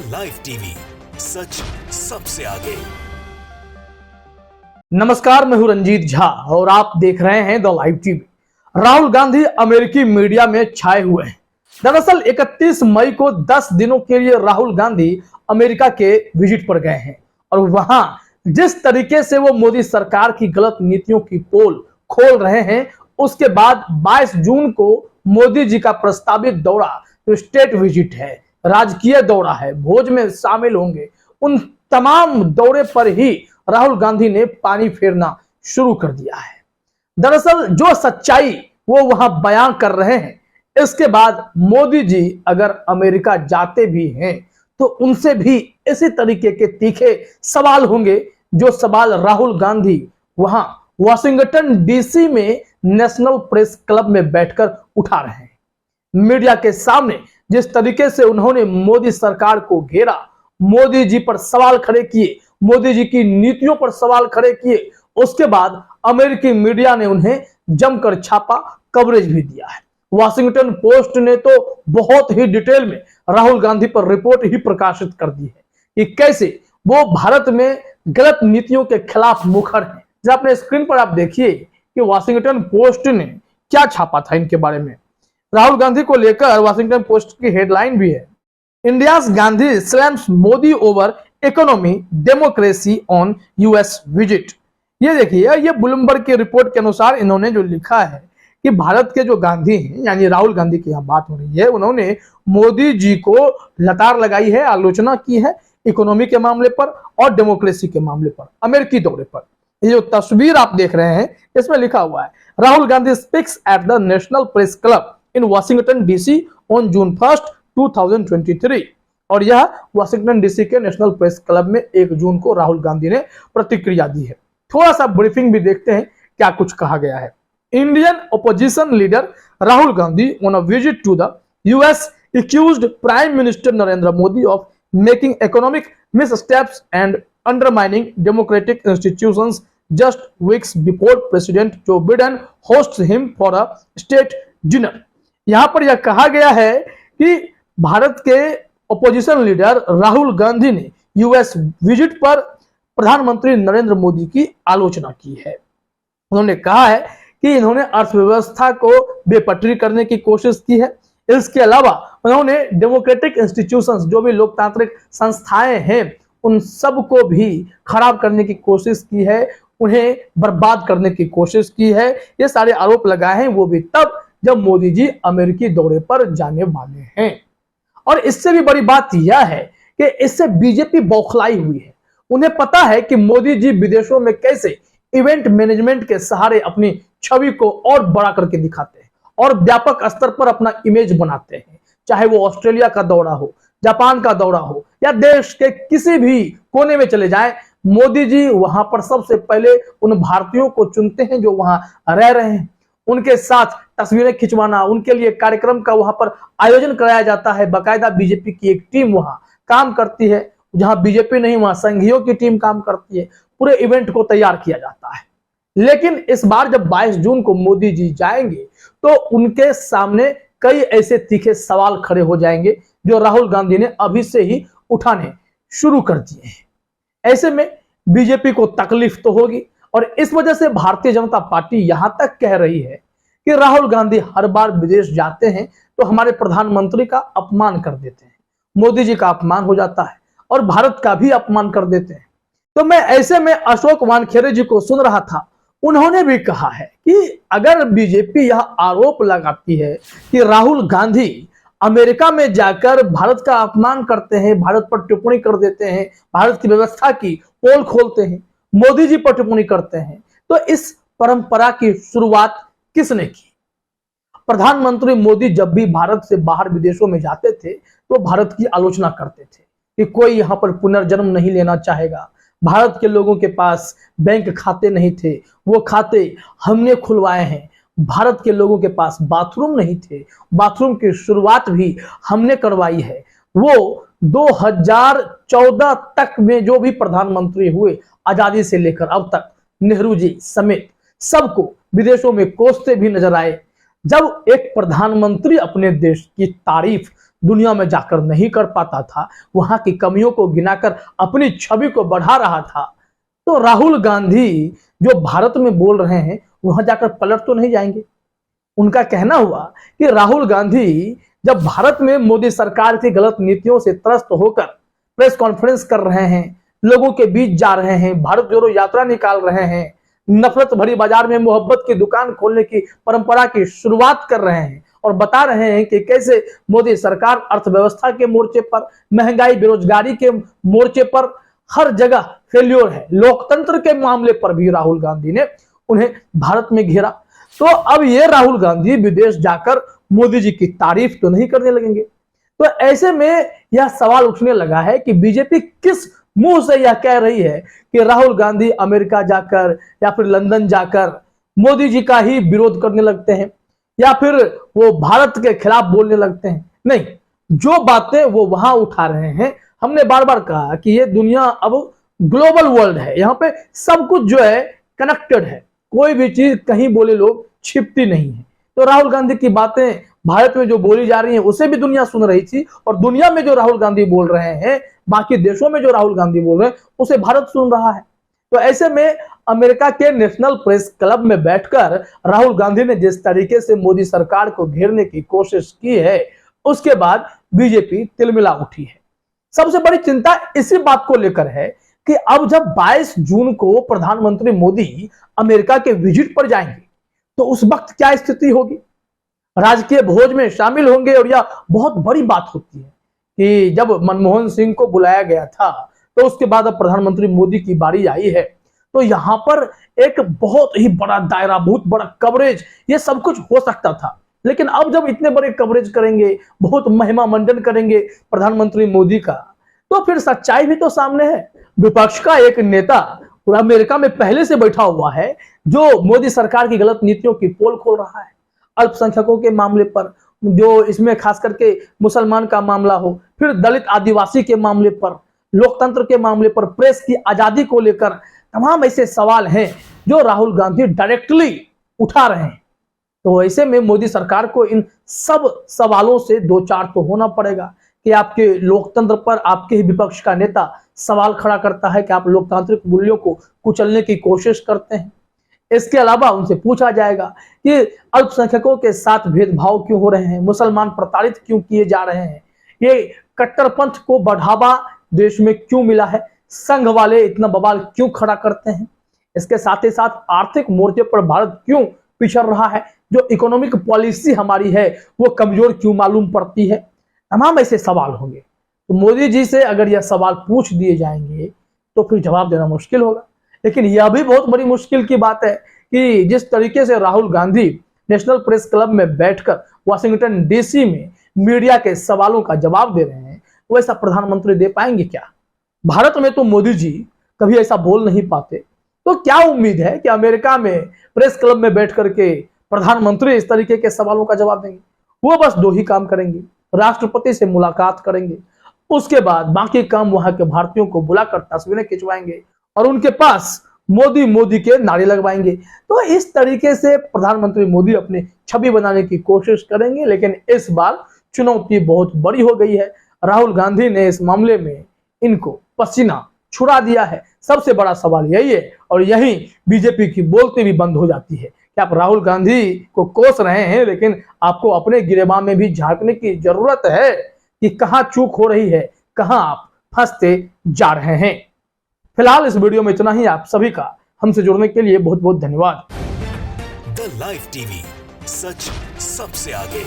Live TV, सच सबसे आगे। नमस्कार, मैं हूं रंजीत झा और आप देख रहे हैं the live TV. Rahul Gandhi अमेरिकी मीडिया में छाए हुए हैं। दरअसल 31 मई को 10 दिनों के लिए राहुल गांधी अमेरिका के विजिट पर गए हैं और वहां जिस तरीके से वो मोदी सरकार की गलत नीतियों की पोल खोल रहे हैं, उसके बाद 22 जून को मोदी जी का प्रस्तावित दौरा जो स्टेट विजिट है, राजकीय दौरा है, भोज में शामिल होंगे, उन तमाम दौरे पर ही राहुल गांधी ने पानी फेरना शुरू कर दिया है। दरअसल जो सच्चाई वो वहां बयान कर रहे हैं, इसके बाद मोदी जी अगर अमेरिका जाते भी हैं तो उनसे भी इसी तरीके के तीखे सवाल होंगे जो सवाल राहुल गांधी वहां वाशिंगटन डीसी में नेशनल प्रेस क्लब में बैठकर उठा रहे हैं। मीडिया के सामने जिस तरीके से उन्होंने मोदी सरकार को घेरा, मोदी जी पर सवाल खड़े किए, मोदी जी की नीतियों पर सवाल खड़े किए, उसके बाद अमेरिकी मीडिया ने उन्हें जमकर छापा, कवरेज भी दिया है। वॉशिंगटन पोस्ट ने तो बहुत ही डिटेल में राहुल गांधी पर रिपोर्ट ही प्रकाशित कर दी है कि कैसे वो भारत में गलत नीतियों के खिलाफ मुखर है। जब अपने स्क्रीन पर आप देखिए कि वॉशिंगटन पोस्ट ने क्या छापा था इनके बारे में। राहुल गांधी को लेकर वॉशिंगटन पोस्ट की हेडलाइन भी है, India's Gandhi slams Modi over economy democracy on US visit. ये देखिए, ये ब्लूमबर्ग की रिपोर्ट के अनुसार इन्होंने जो लिखा है कि भारत के जो गांधी हैं, यानी राहुल गांधी की यहाँ बात हो रही है, उन्होंने मोदी जी को लतार लगाई है, आलोचना की है इकोनॉमी के मामले पर और डेमोक्रेसी के मामले पर, अमेरिकी दौरे पर। ये जो तस्वीर आप देख रहे हैं, इसमें लिखा हुआ है, Rahul Gandhi speaks at the national press club in Washington DC on June 1, 2023। और यह वाशिंगटन डीसी के नेशनल प्रेस क्लब में 1 जून को राहुल गांधी ने प्रतिक्रिया दी है। थोड़ा सा ब्रीफिंग भी देखते हैं क्या कुछ कहा गया है। Indian opposition leader Rahul Gandhi on a visit to the US accused prime minister Narendra Modi of making economic missteps and undermining democratic institutions just weeks before President Joe Biden hosts him for a state dinner। यहां पर यह कहा गया है कि भारत के opposition leader Rahul Gandhi ने US visit पर प्रधानमंत्री नरेंद्र मोदी की आलोचना की है। उन्होंने कहा है कि इन्होंने अर्थव्यवस्था को बेपटरी करने की कोशिश की है। इसके अलावा उन्होंने डेमोक्रेटिक इंस्टीट्यूशंस, जो भी लोकतांत्रिक संस्थाएं हैं, उन सब को भी खराब करने की कोशिश की है, उन्हें बर्बाद करने की कोशिश की है। ये सारे आरोप लगाए हैं, वो भी तब जब मोदी जी अमेरिकी दौरे पर जाने वाले हैं। और इससे भी बड़ी बात यह है कि इससे बीजेपी बौखलाई हुई है। उन्हें पता है कि मोदी जी विदेशों में कैसे इवेंट मैनेजमेंट के सहारे अपनी छवि को और बड़ा करके दिखाते हैं और व्यापक स्तर पर अपना इमेज बनाते हैं। चाहे वो ऑस्ट्रेलिया का दौरा हो, जापान का दौरा हो या देश के किसी भी कोने में चले जाएं, मोदी जी वहां पर सबसे पहले उन भारतीयों को चुनते हैं जो वहां रह रहे हैं, उनके साथ तस्वीरें खिंचवाना, उनके लिए कार्यक्रम का वहां पर आयोजन कराया जाता है। बाकायदा बीजेपी की एक टीम वहां काम करती है, जहां बीजेपी नहीं वहां संघियों की टीम काम करती है। पूरे इवेंट को तैयार किया जाता है। लेकिन इस बार जब 22 जून को मोदी जी जाएंगे तो उनके सामने कई ऐसे तीखे सवाल खड़े हो जाएंगे जो राहुल गांधी ने अभी से ही उठाने शुरू कर दिए हैं। ऐसे में बीजेपी को तकलीफ तो होगी और इस वजह से भारतीय जनता पार्टी यहां तक कह रही है कि राहुल गांधी हर बार विदेश जाते हैं तो हमारे प्रधानमंत्री का अपमान कर देते हैं, मोदी जी का अपमान हो जाता है और भारत का भी अपमान कर देते हैं। तो मैं ऐसे में अशोक वानखेड़े जी को सुन रहा था, उन्होंने भी कहा है कि अगर बीजेपी यह आरोप लगाती है कि राहुल गांधी अमेरिका में जाकर भारत का अपमान करते हैं, भारत पर टिप्पणी कर देते हैं, भारत की व्यवस्था की पोल खोलते हैं, मोदी जी पर टिप्पणी करते हैं, तो इस परंपरा की शुरुआत किसने की? प्रधानमंत्री मोदी जब भी भारत से बाहर विदेशों में जाते थे तो भारत की आलोचना करते थे कि कोई यहां पर पुनर्जन्म नहीं लेना चाहेगा, भारत के लोगों के पास बैंक खाते नहीं थे, वो खाते हमने खुलवाए हैं, भारत के लोगों के पास बाथरूम नहीं थे, बाथरूम की शुरुआत भी हमने करवाई है। वो 2014 तक में जो भी प्रधानमंत्री हुए, आजादी से लेकर अब तक, नेहरू जी समेत सबको विदेशों में कोसते भी नजर आए। जब एक प्रधानमंत्री अपने देश की तारीफ दुनिया में जाकर नहीं कर पाता था, वहां की कमियों को गिनाकर अपनी छवि को बढ़ा रहा था, तो राहुल गांधी जो भारत में बोल रहे हैं वहां जाकर पलट तो नहीं जाएंगे। उनका कहना हुआ कि राहुल गांधी जब भारत में मोदी सरकार की गलत नीतियों से त्रस्त होकर प्रेस कॉन्फ्रेंस कर रहे हैं, लोगों के बीच जा रहे हैं, भारत जोड़ो यात्रा निकाल रहे हैं, नफरत भरी बाजार में मोहब्बत की दुकान खोलने की परंपरा की शुरुआत कर रहे हैं और बता रहे हैं कि कैसे मोदी सरकार अर्थव्यवस्था के मोर्चे पर, महंगाई बेरोजगारी के मोर्चे पर हर जगह फेल्योर है, लोकतंत्र के मामले पर भी राहुल गांधी ने उन्हें भारत में घेरा। तो अब ये राहुल गांधी विदेश जाकर मोदी जी की तारीफ तो नहीं करने लगेंगे। तो ऐसे में यह सवाल उठने लगा है कि बीजेपी किस मुंह से यह कह रही है कि राहुल गांधी अमेरिका जाकर या फिर लंदन जाकर मोदी जी का ही विरोध करने लगते हैं या फिर वो भारत के खिलाफ बोलने लगते हैं। नहीं, जो बातें वो वहां उठा रहे हैं, हमने बार बार कहा कि ये दुनिया अब ग्लोबल वर्ल्ड है, यहाँ पे सब कुछ जो है कनेक्टेड है, कोई भी चीज कहीं बोले लोग छिपती नहीं है। तो राहुल गांधी की बातें भारत में जो बोली जा रही हैं उसे भी दुनिया सुन रही थी, और दुनिया में जो राहुल गांधी बोल रहे हैं, बाकी देशों में जो राहुल गांधी बोल रहे हैं उसे भारत सुन रहा है। तो ऐसे में अमेरिका के नेशनल प्रेस क्लब में बैठकर राहुल गांधी ने जिस तरीके से मोदी सरकार को घेरने की कोशिश की है, उसके बाद बीजेपी तिलमिला उठी है। सबसे बड़ी चिंता इसी बात को लेकर है कि अब जब 22 जून को प्रधानमंत्री मोदी अमेरिका के विजिट पर जाएंगे तो उस वक्त क्या स्थिति होगी। राजकीय भोज में शामिल होंगे, और यह बहुत बड़ी बात होती है कि जब मनमोहन सिंह को बुलाया गया था तो उसके बाद अब प्रधानमंत्री मोदी की बारी आई है, तो यहां पर एक बहुत ही बड़ा दायरा, बहुत बड़ा कवरेज, ये सब कुछ हो सकता था। लेकिन अब जब इतने बड़े कवरेज करेंगे, बहुत महिमा मंडन करेंगे प्रधानमंत्री मोदी का, तो फिर सच्चाई भी तो सामने है। विपक्ष का एक नेता अमेरिका में पहले से बैठा हुआ है जो मोदी सरकार की गलत नीतियों की पोल खोल रहा है। अल्पसंख्यकों के मामले पर, जो इसमें खास करके मुसलमान का मामला हो, फिर दलित आदिवासी के मामले पर, लोकतंत्र के मामले पर, प्रेस की आजादी को लेकर तमाम ऐसे सवाल हैं जो राहुल गांधी डायरेक्टली उठा रहे हैं। तो ऐसे में मोदी सरकार को इन सब सवालों से दो चार तो होना पड़ेगा कि आपके लोकतंत्र पर आपके ही विपक्ष का नेता सवाल खड़ा करता है कि आप लोकतांत्रिक मूल्यों को कुचलने की कोशिश करते हैं। इसके अलावा उनसे पूछा जाएगा कि अल्पसंख्यकों के साथ भेदभाव क्यों हो रहे हैं, मुसलमान प्रताड़ित क्यों किए जा रहे हैं, ये कट्टरपंथ को बढ़ावा देश में क्यों मिला है, संघ वाले इतना बवाल क्यों खड़ा करते हैं, इसके साथ ही साथ आर्थिक मोर्चे पर भारत क्यों पिछड़ रहा है, जो इकोनॉमिक पॉलिसी हमारी है वो कमजोर क्यों मालूम पड़ती है। तमाम ऐसे सवाल होंगे। तो मोदी जी से अगर यह सवाल पूछ दिए जाएंगे तो फिर जवाब देना मुश्किल होगा। लेकिन यह भी बहुत बड़ी मुश्किल की बात है कि जिस तरीके से Rahul Gandhi national press club में बैठकर वाशिंगटन डीसी में मीडिया के सवालों का जवाब दे रहे हैं, वैसा प्रधानमंत्री दे पाएंगे क्या। भारत में तो मोदी जी कभी ऐसा बोल नहीं पाते, तो क्या उम्मीद है कि अमेरिका में प्रेस क्लब में बैठ करके प्रधानमंत्री इस तरीके के सवालों का जवाब देंगे। वो बस दो ही काम करेंगे, राष्ट्रपति से मुलाकात करेंगे, उसके बाद बाकी काम वहां के भारतीयों को बुलाकर तस्वीरें खिंचवाएंगे और उनके पास मोदी मोदी के नारे लगवाएंगे। तो इस तरीके से प्रधानमंत्री मोदी अपनी छवि बनाने की कोशिश करेंगे। लेकिन इस बार चुनौती बहुत बड़ी हो गई है। राहुल गांधी ने इस मामले में इनको पसीना छुड़ा दिया है। सबसे बड़ा सवाल यही है, और यही बीजेपी की बोलती भी बंद हो जाती है कि आप राहुल गांधी को कोस रहे हैं, लेकिन आपको अपने गिरेबान में भी झांकने की जरूरत है कि कहां चूक हो रही है, कहां आप फंसते जा रहे हैं। फिलहाल इस वीडियो में इतना ही। आप सभी का हमसे जुड़ने के लिए बहुत बहुत धन्यवाद। द लाइव टीवी, सच सबसे आगे।